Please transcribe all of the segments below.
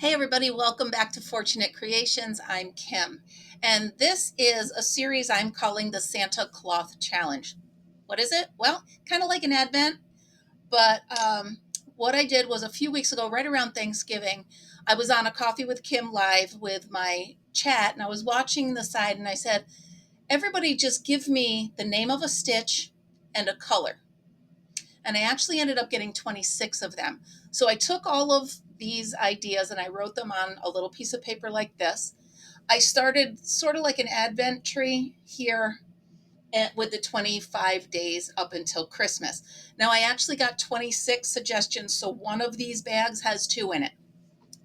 Hey everybody, welcome back to Fortunate Creations. I'm Kim, and this is a series I'm calling the Santa Cloth Challenge. What is it? Well, kind of like an Advent, but what I did was a few weeks ago, right around Thanksgiving, I was on a Coffee with Kim live with my chat, and I was watching the side, and I said, everybody just give me the name of a stitch and a color. And I actually ended up getting 26 of them. So I took all of these ideas and I wrote them on a little piece of paper like this. I started sort of like an Advent tree here with the 25 days up until Christmas. Now I actually got 26 suggestions, so one of these bags has two in it.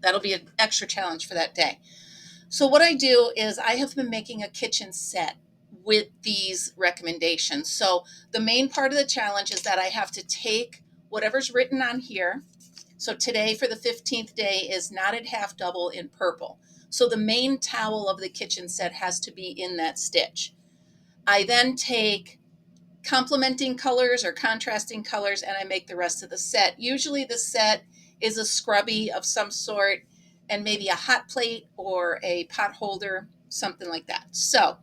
That'll be an extra challenge for that day. So what I do is I have been making a kitchen set with these recommendations. So the main part of the challenge is that I have to take whatever's written on here. So today for the 15th day is knotted half double in purple. So the main towel of the kitchen set has to be in that stitch. I then take complementing colors or contrasting colors and I make the rest of the set. Usually the set is a scrubby of some sort and maybe a hot plate or a pot holder, something like that. So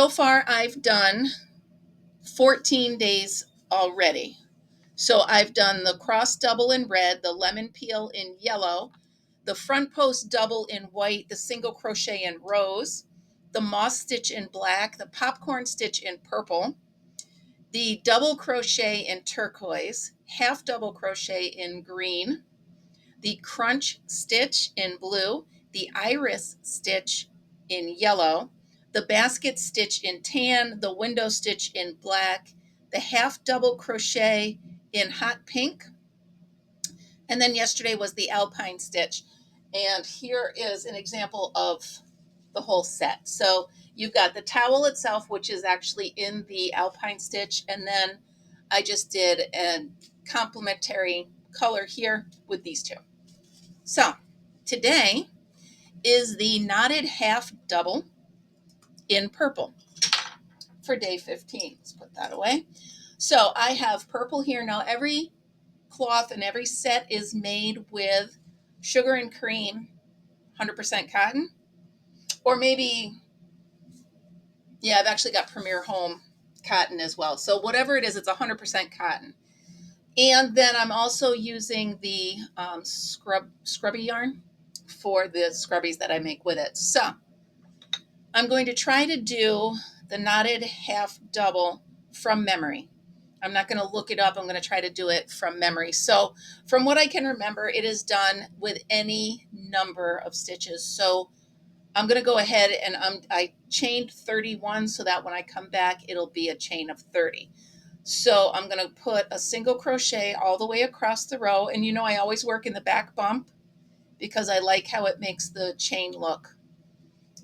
far I've done 14 days already. So I've done the cross double in red, the lemon peel in yellow, the front post double in white, the single crochet in rose, the moss stitch in black, the popcorn stitch in purple, the double crochet in turquoise, half double crochet in green, the crunch stitch in blue, the iris stitch in yellow, the basket stitch in tan, the window stitch in black, the half double crochet in hot pink, and then yesterday was the alpine stitch. And here is an example of the whole set. So you've got the towel itself, which is actually in the alpine stitch. And then I just did a complementary color here with these two. So today is the knotted half double in purple for day 15. Let's put that away. So I have purple here. Now every cloth and every set is made with sugar and cream, 100% cotton, or maybe, yeah, I've actually got Premier Home cotton as well. So whatever it is, it's 100% cotton. And then I'm also using the scrubby yarn for the scrubbies that I make with it. So I'm going to try to do the knotted half double from memory. I'm not going to look it up. I'm going to try to do it from memory. So from what I can remember, it is done with any number of stitches. So I'm going to go ahead and I chained 31 so that when I come back, it'll be a chain of 30. So I'm going to put a single crochet all the way across the row. And you know, I always work in the back bump because I like how it makes the chain look.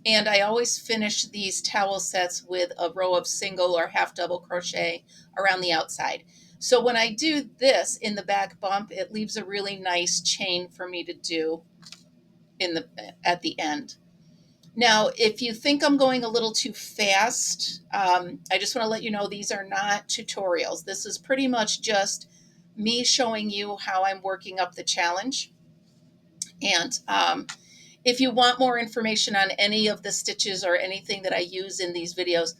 And I always finish these towel sets with a row of single or half double crochet around the outside. So when I do this in the back bump, it leaves a really nice chain for me to do at the end. Now, if you think I'm going a little too fast, I just want to let you know these are not tutorials. This is pretty much just me showing you how I'm working up the challenge. And if you want more information on any of the stitches or anything that I use in these videos,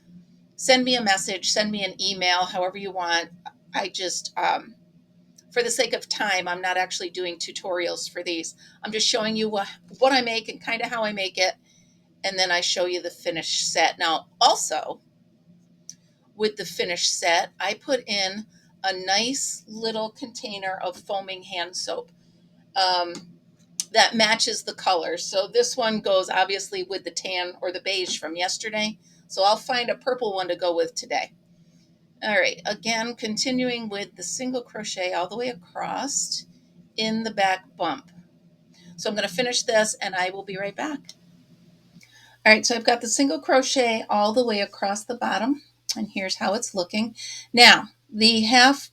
send me a message, send me an email, however you want. I just, for the sake of time, I'm not actually doing tutorials for these. I'm just showing you what I make and kind of how I make it. And then I show you the finished set. Now, also, with the finished set, I put in a nice little container of foaming hand soap that matches the colors. So this one goes obviously with the tan or the beige from yesterday. So I'll find a purple one to go with today. All right, again, continuing with the single crochet all the way across in the back bump. So I'm going to finish this and I will be right back. All right, so I've got the single crochet all the way across the bottom, and here's how it's looking. Now, the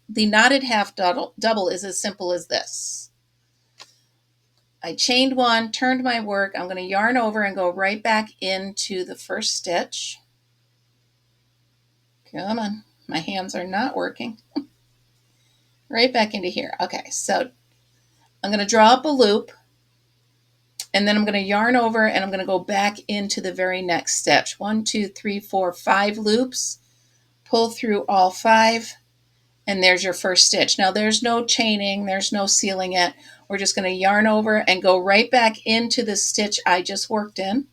knotted half double is as simple as this. I chained one, turned my work. I'm going to yarn over and go right back into the first stitch. Come on, my hands are not working. Right back into here. Okay, so I'm going to draw up a loop, And then I'm going to yarn over and I'm going to go back into the very next stitch. 1, 2, 3, 4, 5 loops, pull through all 5, and there's your first stitch. Now there's no chaining, there's no sealing it. We're just going to yarn over and go right back into the stitch I just worked in.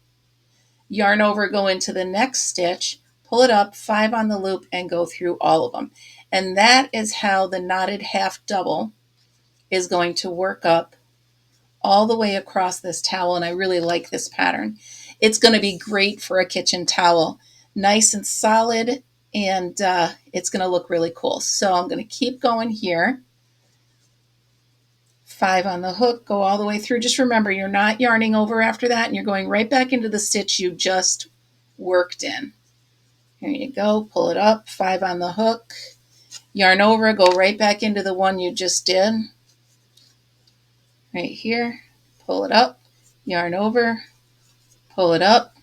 Yarn over, go into the next stitch, pull it up, 5 on the loop, and go through all of them. And that is how the knotted half double is going to work up all the way across this towel, and I really like this pattern. It's going to be great for a kitchen towel. Nice and solid, and it's going to look really cool. So I'm going to keep going here. 5 on the hook, go all the way through. Just remember, you're not yarning over after that, and you're going right back into the stitch you just worked in. Here you go, pull it up, 5 on the hook, yarn over, go right back into the one you just did. Right here, pull it up, yarn over, pull it up.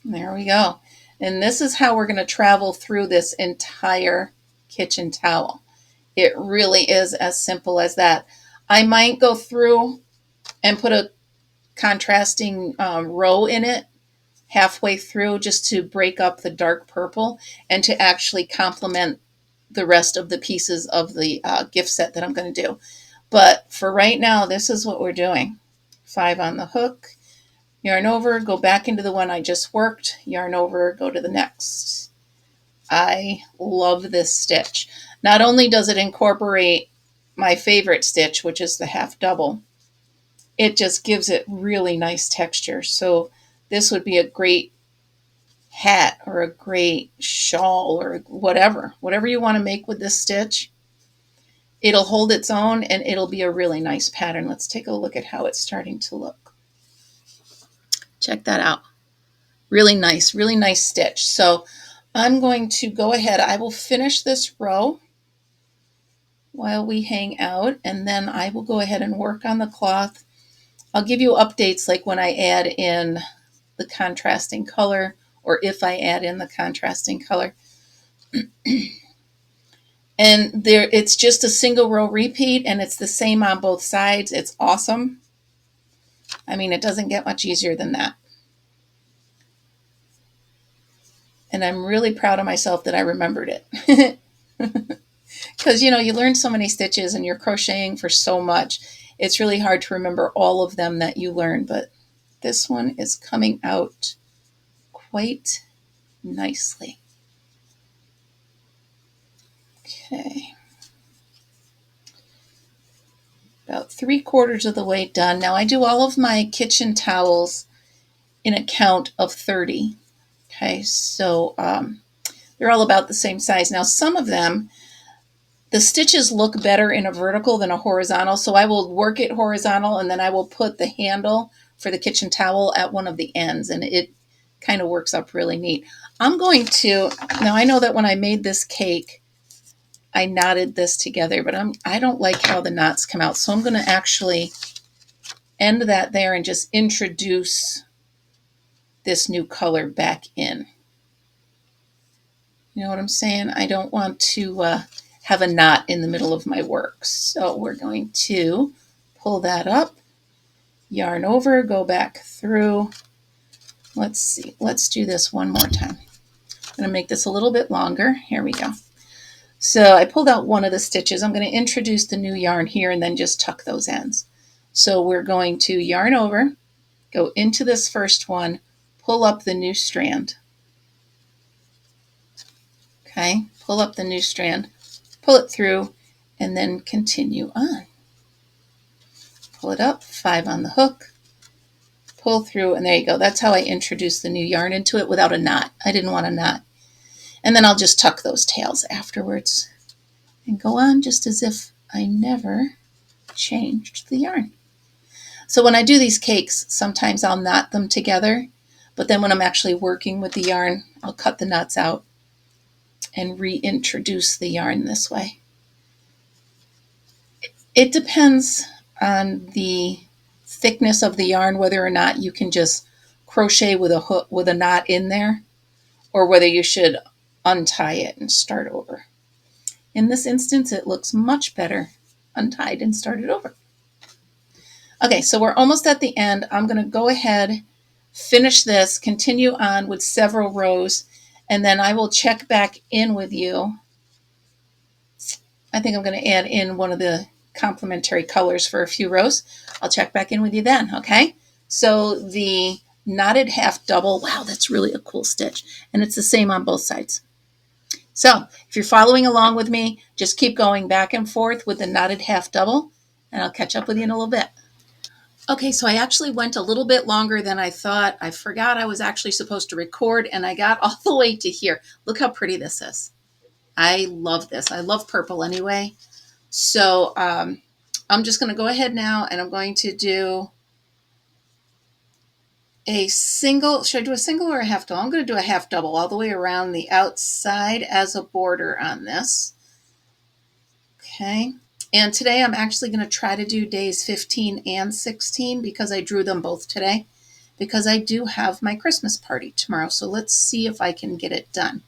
There we go. And this is how we're going to travel through this entire kitchen towel. It really is as simple as that. I might go through and put a contrasting row in it halfway through just to break up the dark purple and to actually complement the rest of the pieces of the gift set that I'm going to do. But for right now, this is what we're doing. 5 on the hook, yarn over, go back into the one I just worked, yarn over, go to the next. I love this stitch. Not only does it incorporate my favorite stitch, which is the half double, it just gives it really nice texture. So this would be a great hat or a great shawl or whatever you want to make with this stitch. It'll hold its own and it'll be a really nice pattern. Let's take a look at how it's starting to look. Check that out. Really nice stitch. So I'm going to go ahead. I will finish this row while we hang out, and then I will go ahead and work on the cloth. I'll give you updates like when I add in the contrasting color, or if I add in the contrasting color. And there, it's just a single row repeat, and it's the same on both sides. It's awesome. I mean, it doesn't get much easier than that. And I'm really proud of myself that I remembered it. Because, you know, you learn so many stitches and you're crocheting for so much. It's really hard to remember all of them that you learn, but this one is coming out quite nicely. Okay. About 3/4 of the way done. Now I do all of my kitchen towels in a count of 30. Okay, so they're all about the same size. Now some of them, the stitches look better in a vertical than a horizontal, so I will work it horizontal and then I will put the handle for the kitchen towel at one of the ends, and it kind of works up really neat. I'm going to, now I know that when I made this cake, I knotted this together, but I don't like how the knots come out, so I'm going to actually end that there and just introduce this new color back in. You know what I'm saying? I don't want to have a knot in the middle of my work. So we're going to pull that up, yarn over, go back through. Let's see. Let's do this one more time. I'm going to make this a little bit longer. Here we go. So I pulled out one of the stitches. I'm going to introduce the new yarn here and then just tuck those ends. So we're going to yarn over, go into this first one, pull up the new strand. Okay, pull up the new strand, pull it through, and then continue on. Pull it up, 5 on the hook, pull through, and there you go. That's how I introduced the new yarn into it without a knot. I didn't want a knot. And then I'll just tuck those tails afterwards and go on just as if I never changed the yarn. So when I do these cakes, sometimes I'll knot them together, but then when I'm actually working with the yarn, I'll cut the knots out and reintroduce the yarn this way. It depends on the thickness of the yarn, whether or not you can just crochet with a hook with a knot in there, or whether you should untie it and start over. In this instance, it looks much better untied and started over. Okay, so we're almost at the end. I'm going to go ahead, finish this, continue on with several rows, and then I will check back in with you. I think I'm going to add in one of the complementary colors for a few rows. I'll check back in with you then, okay? So the knotted half double, wow, that's really a cool stitch. And it's the same on both sides. So if you're following along with me, just keep going back and forth with the knotted half double, and I'll catch up with you in a little bit. Okay, so I actually went a little bit longer than I thought. I forgot I was actually supposed to record, and I got all the way to here. Look how pretty this is. I love this. I love purple anyway. So I'm just going to go ahead now, and I'm going to do a single. Should I do a single or a half double? I'm going to do a half double all the way around the outside as a border on this. Okay. And today I'm actually going to try to do days 15 and 16 because I drew them both today, because I do have my Christmas party tomorrow. So let's see if I can get it done.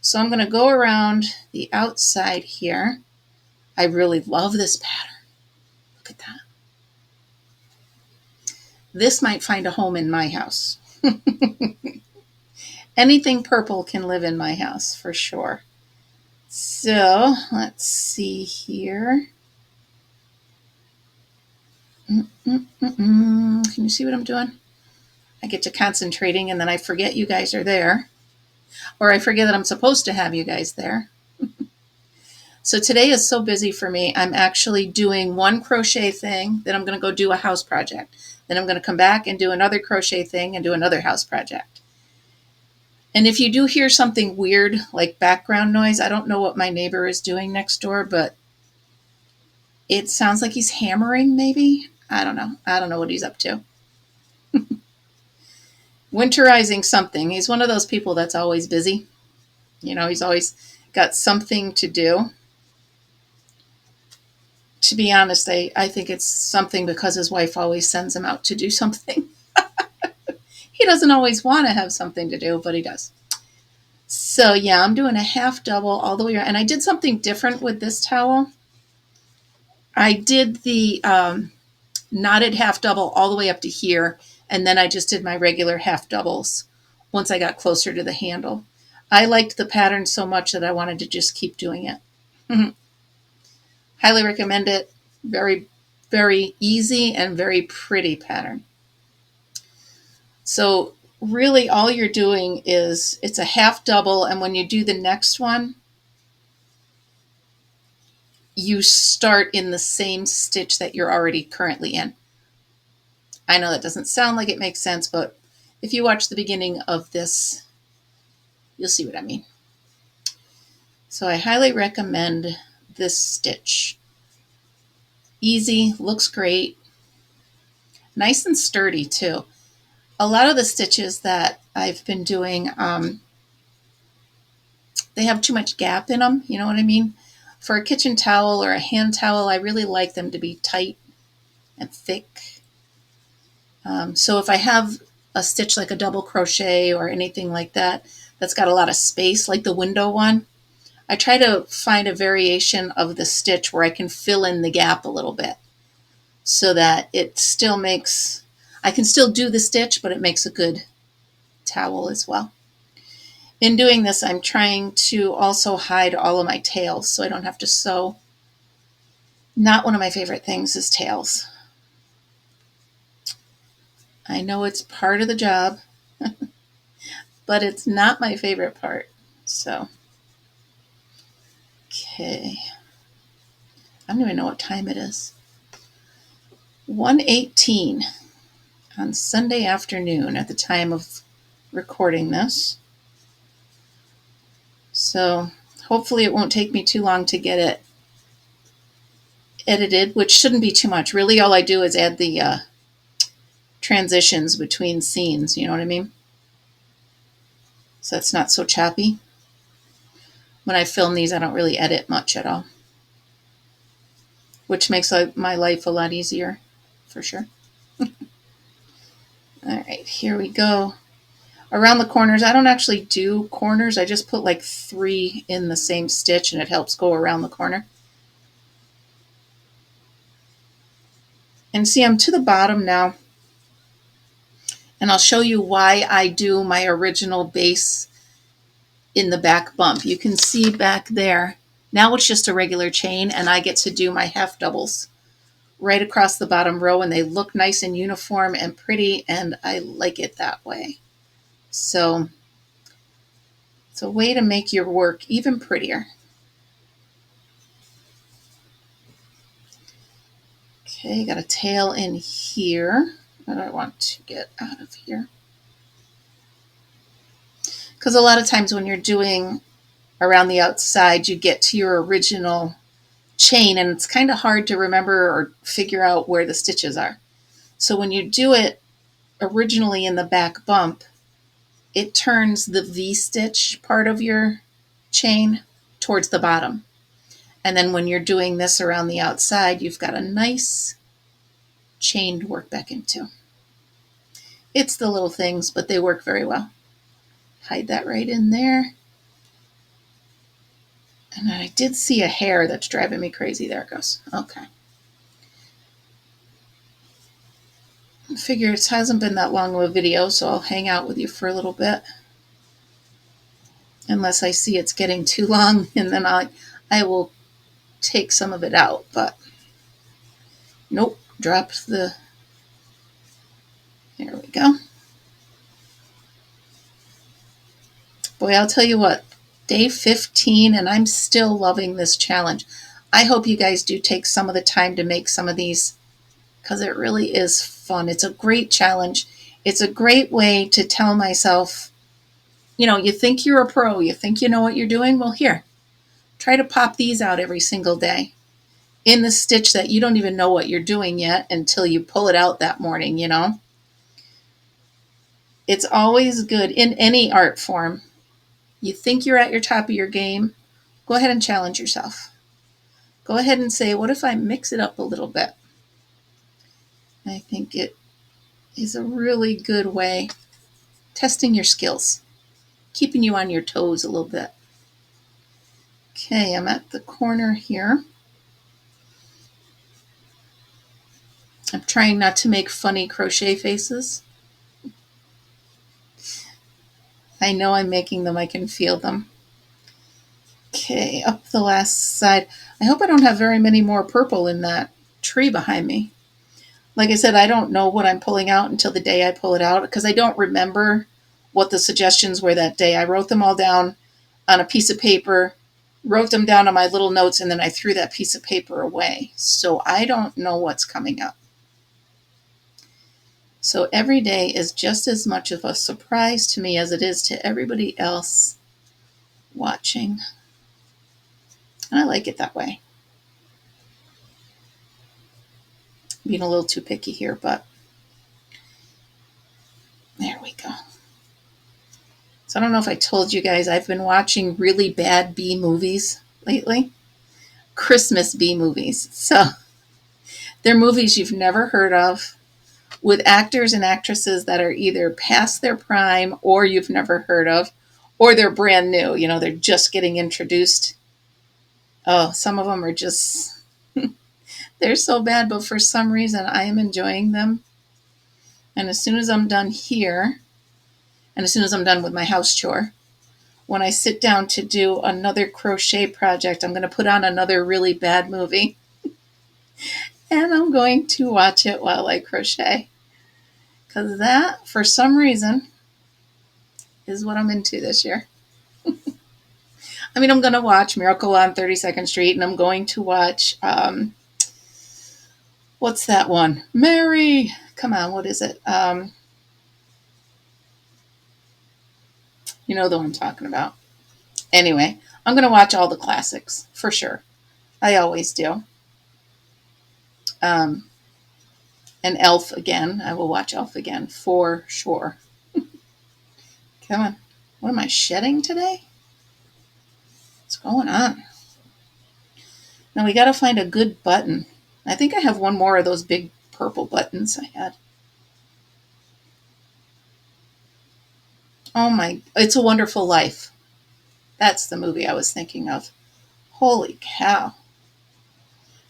So I'm going to go around the outside here. I really love this pattern. Look at that. This might find a home in my house. Anything purple can live in my house for sure. So let's see here. Can you see what I'm doing? I get to concentrating and then I forget you guys are there. Or I forget that I'm supposed to have you guys there. So today is so busy for me. I'm actually doing one crochet thing, then I'm going to go do a house project. Then I'm going to come back and do another crochet thing and do another house project. And if you do hear something weird like background noise, I don't know what my neighbor is doing next door, but it sounds like he's hammering maybe. I don't know. I don't know what he's up to. Winterizing something. He's one of those people that's always busy. You know, he's always got something to do. To be honest, I think it's something because his wife always sends him out to do something. He doesn't always want to have something to do, but he does. So yeah, I'm doing a half double all the way around. And I did something different with this towel. I did the knotted half double all the way up to here, and then I just did my regular half doubles once I got closer to the handle. I liked the pattern so much that I wanted to just keep doing it. Highly recommend it. Very, very easy and very pretty pattern. So really all you're doing is it's a half double, and when you do the next one, you start in the same stitch that you're already currently in. I know that doesn't sound like it makes sense, but if you watch the beginning of this, you'll see what I mean. So I highly recommend this stitch. Easy, looks great, nice and sturdy too. A lot of the stitches that I've been doing, they have too much gap in them, you know what I mean? For a kitchen towel or a hand towel, I really like them to be tight and thick. So if I have a stitch like a double crochet or anything like that, that's got a lot of space, like the window one, I try to find a variation of the stitch where I can fill in the gap a little bit so that it still makes, I can still do the stitch, but it makes a good towel as well. In doing this, I'm trying to also hide all of my tails so I don't have to sew. Not one of my favorite things is tails. I know it's part of the job, but it's not my favorite part. So, okay. I don't even know what time it is. 1:18 on Sunday afternoon at the time of recording this. So hopefully it won't take me too long to get it edited, which shouldn't be too much. Really all I do is add the transitions between scenes, you know what I mean? So it's not so choppy. When I film these, I don't really edit much at all, which makes my life a lot easier, for sure. All right, here we go. Around the corners, I don't actually do corners. I just put like 3 in the same stitch, and it helps go around the corner. And see, I'm to the bottom now. And I'll show you why I do my original base in the back bump. You can see back there. Now it's just a regular chain, and I get to do my half doubles right across the bottom row, and they look nice and uniform and pretty, and I like it that way. So it's a way to make your work even prettier. Okay, got a tail in here that I want to get out of here. Because a lot of times when you're doing around the outside, you get to your original chain, and it's kind of hard to remember or figure out where the stitches are. So when you do it originally in the back bump, it turns the V-stitch part of your chain towards the bottom. And then when you're doing this around the outside, you've got a nice chain to work back into. It's the little things, but they work very well. Hide that right in there. And I did see a hair that's driving me crazy. There it goes. Okay. I figure it hasn't been that long of a video, so I'll hang out with you for a little bit. Unless I see it's getting too long, and then I will take some of it out. But nope, dropped the... There we go. Boy, I'll tell you what, day 15, and I'm still loving this challenge. I hope you guys do take some of the time to make some of these, because it really is fun. It's a great challenge. It's a great way to tell myself, you know, you think you're a pro, you think you know what you're doing. Well, here, try to pop these out every single day in the stitch that you don't even know what you're doing yet until you pull it out that morning, you know. It's always good in any art form. You think you're at your top of your game, go ahead and challenge yourself. Go ahead and say, what if I mix it up a little bit? I think it is a really good way, testing your skills, keeping you on your toes a little bit. Okay, I'm at the corner here. I'm trying not to make funny crochet faces. I know I'm making them, I can feel them. Okay, up the last side. I hope I don't have very many more purple in that tree behind me. Like I said, I don't know what I'm pulling out until the day I pull it out, because I don't remember what the suggestions were that day. I wrote them all down on a piece of paper, wrote them down on my little notes, and then I threw that piece of paper away. So I don't know what's coming up. So every day is just as much of a surprise to me as it is to everybody else watching. And I like it that way. Being a little too picky here, but there we go. So I don't know if I told you guys, I've been watching really bad bee movies lately. Christmas bee movies. So they're movies you've never heard of, with actors and actresses that are either past their prime or you've never heard of, or they're brand new. You know, they're just getting introduced. Oh, some of them are just, they're so bad, but for some reason I am enjoying them. And as soon as I'm done here, and as soon as I'm done with my house chore, when I sit down to do another crochet project, I'm going to put on another really bad movie. And I'm going to watch it while I crochet. Because that, for some reason, is what I'm into this year. I mean, I'm going to watch Miracle on 32nd Street, and I'm going to watch, what's that one? Mary! Come on, what is it? You know the one I'm talking about. Anyway, I'm going to watch all the classics, for sure. I always do. And Elf again. I will watch Elf again, for sure. Come on. What am I shedding today? What's going on? Now we got to find a good button. I think I have one more of those big purple buttons I had. Oh my, It's a Wonderful Life. That's the movie I was thinking of. Holy cow.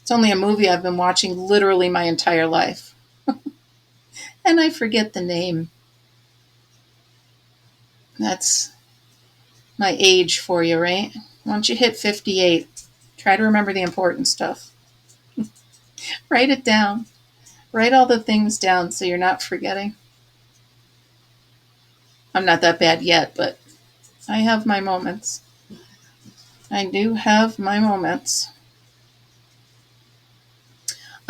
It's only a movie I've been watching literally my entire life. And I forget the name. That's my age for you, right? Once you hit 58, try to remember the important stuff. Write it down. Write all the things down so you're not forgetting. I'm not that bad yet, but I have my moments. I do have my moments.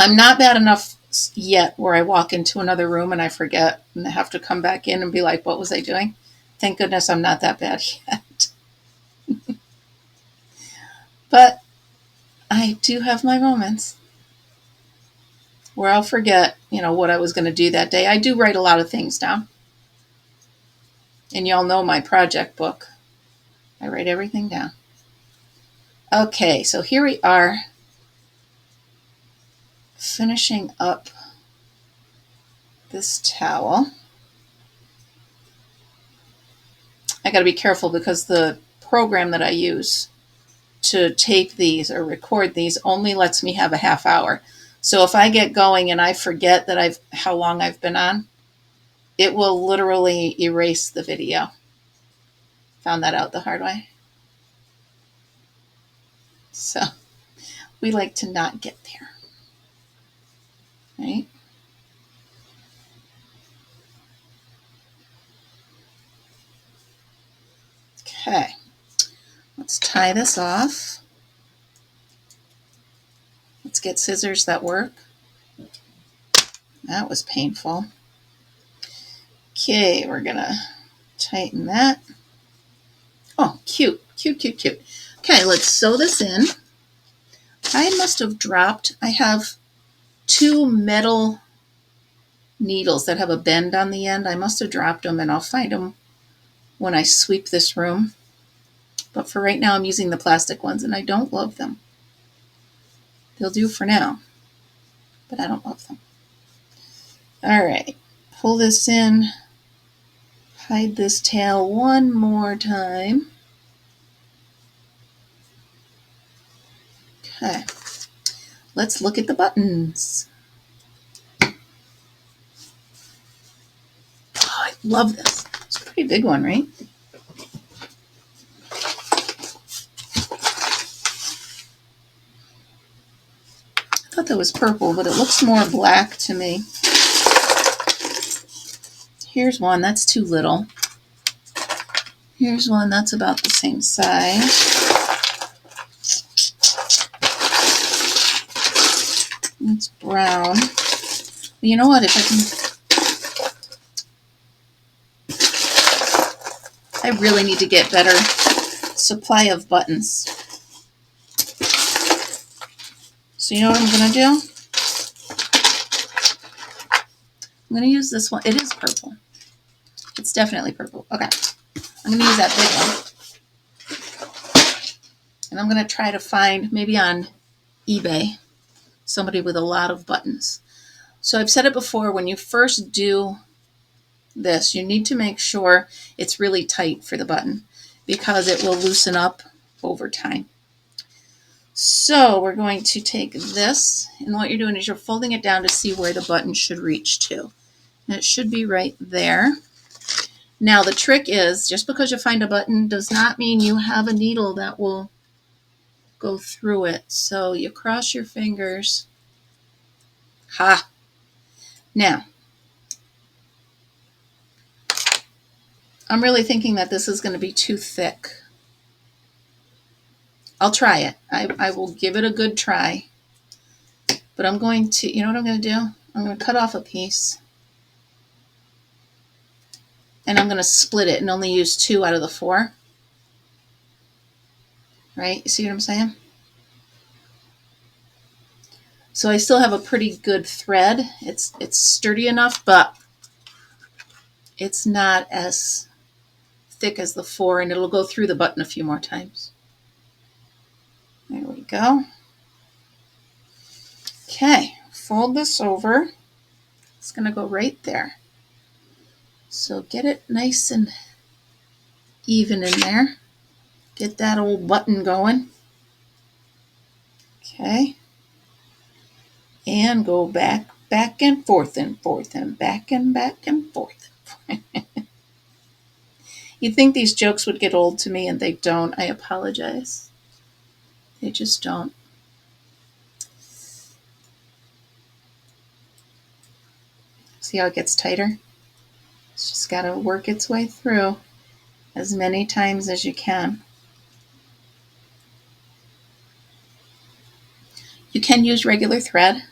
I'm not bad enough yet where I walk into another room and I forget and I have to come back in and be like, what was I doing? Thank goodness I'm not that bad yet. But I do have my moments where I'll forget, what I was going to do that day. I do write a lot of things down. And y'all know my project book. I write everything down. Okay, so here we are finishing up this towel. I got to be careful because the program that I use to tape these or record these only lets me have a half hour. So if I get going and I forget that how long I've been on, it will literally erase the video. Found that out the hard way. So we like to not get there. Right? Okay. Let's tie this off. Let's get scissors that work. That was painful. Okay, we're going to tighten that. Oh, cute, cute, cute, cute. Okay, let's sew this in. I must have dropped, I have 2 metal needles that have a bend on the end. I must have dropped them, and I'll find them when I sweep this room. But for right now, I'm using the plastic ones, and I don't love them. They'll do for now, but I don't love them. All right, pull this in, hide this tail one more time. Okay, let's look at the buttons. Oh, I love this. It's a pretty big one, right? I thought that was purple, but it looks more black to me. Here's one, that's too little. Here's one that's about the same size. It's brown. But you know what, I really need to get better supply of buttons. So you know what I'm going to do? I'm going to use this one. It is purple. It's definitely purple. Okay. I'm going to use that big one. And I'm going to try to find, maybe on eBay, somebody with a lot of buttons. So I've said it before, when you first do this, you need to make sure it's really tight for the button because it will loosen up over time. So we're going to take this, and what you're doing is you're folding it down to see where the button should reach to. And it should be right there. Now the trick is, just because you find a button does not mean you have a needle that will go through it. So you cross your fingers. Ha! Now, I'm really thinking that this is going to be too thick. I'll try it. I will give it a good try. But I'm going to, you know what I'm going to do? I'm going to cut off a piece. And I'm going to split it and only use 2 out of the 4. Right? You see what I'm saying? So I still have a pretty good thread. It's sturdy enough, but it's not as thick as the 4, and it'll go through the button a few more times. There we go. Okay, fold this over. It's going to go right there. So get it nice and even in there. Get that old button going. Okay. and go back and forth and forth and back and forth. You'd think these jokes would get old to me, and they don't. I apologize. They just don't. See how it gets tighter? It's just got to work its way through as many times as you can. You can use regular thread.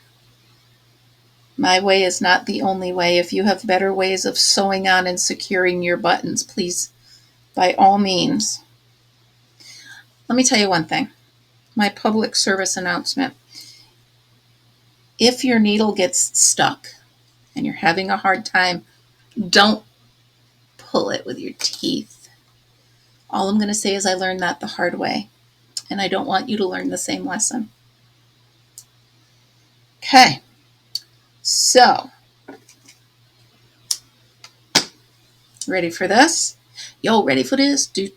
My way is not the only way. If you have better ways of sewing on and securing your buttons, please, by all means. Let me tell you one thing. My public service announcement. If your needle gets stuck and you're having a hard time, don't pull it with your teeth. All I'm going to say is I learned that the hard way, and I don't want you to learn the same lesson. Okay, so ready for this? Yo, ready for this? Do.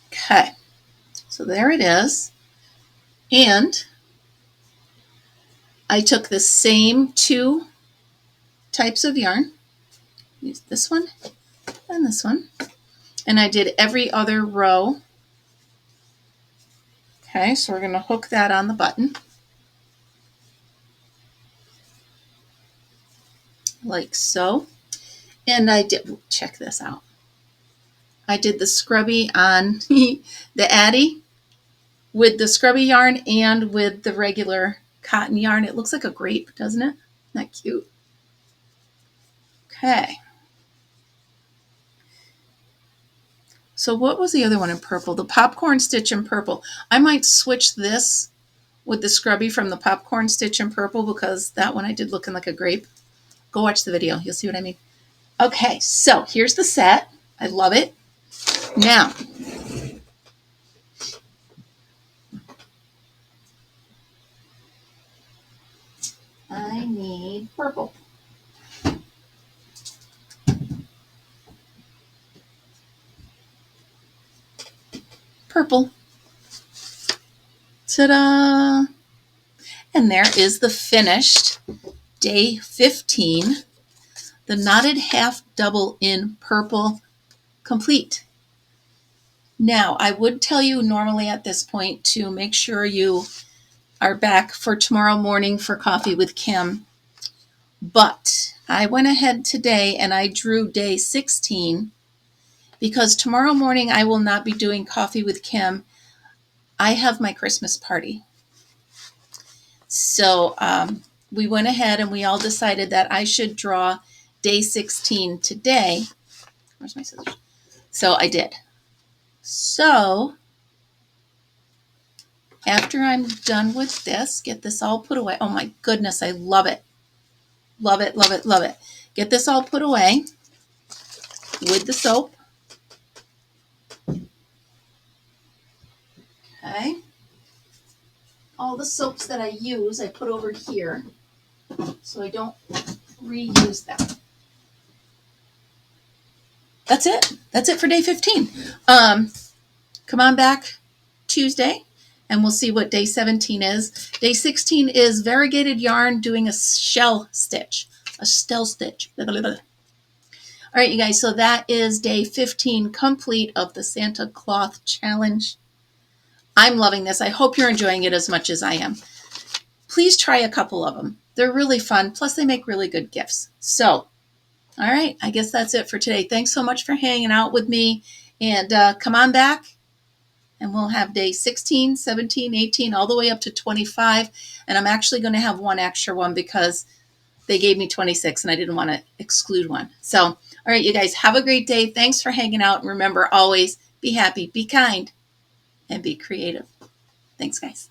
Okay, so there it is. And I took the same two types of yarn, use this one and this one, and I did every other row. Okay, so we're going to hook that on the button like so. And I did, check this out. I did the scrubby on the Addy with the scrubby yarn and with the regular cotton yarn. It looks like a grape, doesn't it? Isn't that cute? Okay. So what was the other one in purple? The popcorn stitch in purple. I might switch this with the scrubby from the popcorn stitch in purple because that one I did looking like a grape. Go watch the video. You'll see what I mean. Okay, so here's the set. I love it. Now, I need purple. Purple. Ta-da! And there is the finished day 15, the knotted half double in purple complete. Now, I would tell you normally at this point to make sure you are back for tomorrow morning for Coffee with Kim. But I went ahead today and I drew day 16 because tomorrow morning I will not be doing Coffee with Kim. I have my Christmas party. So we went ahead and we all decided that I should draw day 16 today. Where's my scissors? So I did. So after I'm done with this, get this all put away. Oh my goodness, I love it. Love it, love it, love it. Get this all put away with the soap. Okay. All the soaps that I use, I put over here so I don't reuse them. That's it. That's it for day 15. Come on back Tuesday and we'll see what day 17 is. Day 16 is variegated yarn doing a shell stitch, a stell stitch. Blah, blah, blah. All right, you guys, so that is day 15 complete of the Santa Cloth Challenge. I'm loving this. I hope you're enjoying it as much as I am. Please try a couple of them. They're really fun. Plus, they make really good gifts. So, all right, I guess that's it for today. Thanks so much for hanging out with me. And come on back, and we'll have day 16, 17, 18, all the way up to 25. And I'm actually going to have one extra one because they gave me 26, and I didn't want to exclude one. So, all right, you guys, have a great day. Thanks for hanging out. And remember, always be happy, be kind, and be creative. Thanks, guys.